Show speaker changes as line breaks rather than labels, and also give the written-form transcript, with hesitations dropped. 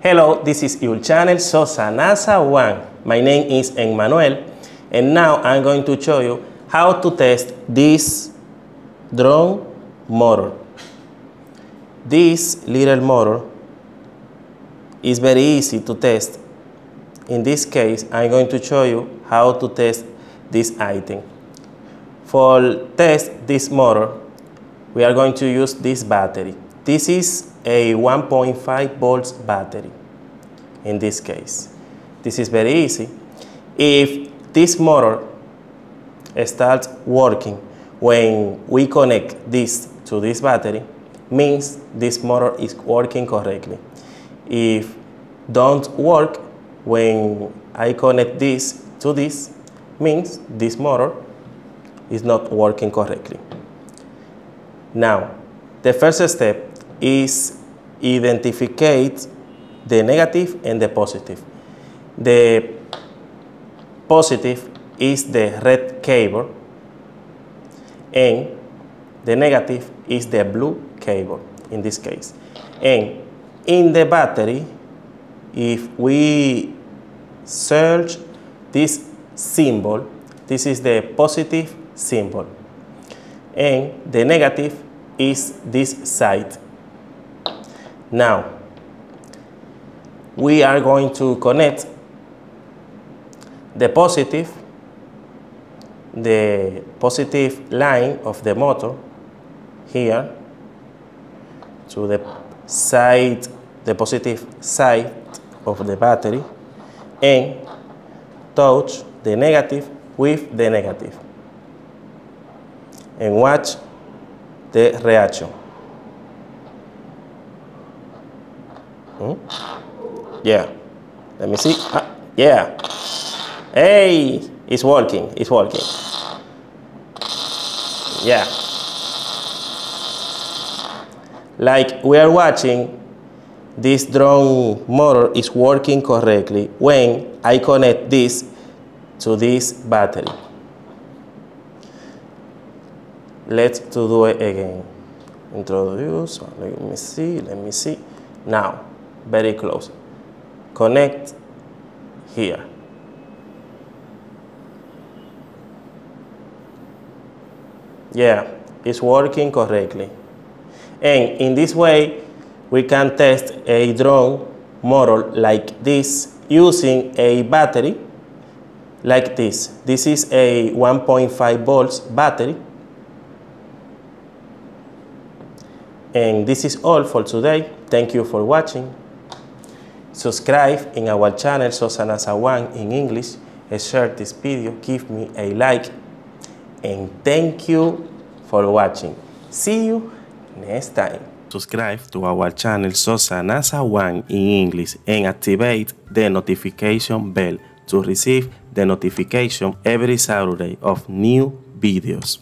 Hello, this is your channel Sosanasa One. My name is Emmanuel, and now I'm going to show you how to test this drone motor. This little motor is very easy to test. In this case, I'm going to show you how to test this item. For test this motor, we are going to use this battery. This is a 1.5 volts battery. In this case, this is very easy. If this motor starts working when we connect this to this battery, means this motor is working correctly. If don't work when I connect this to this, means this motor is not working correctly. Now, the first step is identify the negative and the positive. The positive is the red cable and the negative is the blue cable in this case. And in the battery, if we search this symbol, this is the positive symbol, and the negative is this side. Now, we are going to connect the positive line of the motor here to the side, the positive side of the battery, and touch the negative with the negative, and watch the reaction. Yeah, let me see. Yeah, hey, it's working, it's working. Yeah, like we are watching, this drone motor is working correctly when I connect this to this battery. Let's do it again. Introduce, let me see. Now, very close. Connect here. Yeah, it's working correctly. And in this way, we can test a drone motor like this using a battery like this. This is a 1.5 volts battery. And this is all for today. Thank you for watching. Subscribe in our channel Sosanasa One in English, share this video, give me a like, and thank you for watching. See you next time. Subscribe to our channel Sosanasa One in English and activate the notification bell to receive the notification every Saturday of new videos.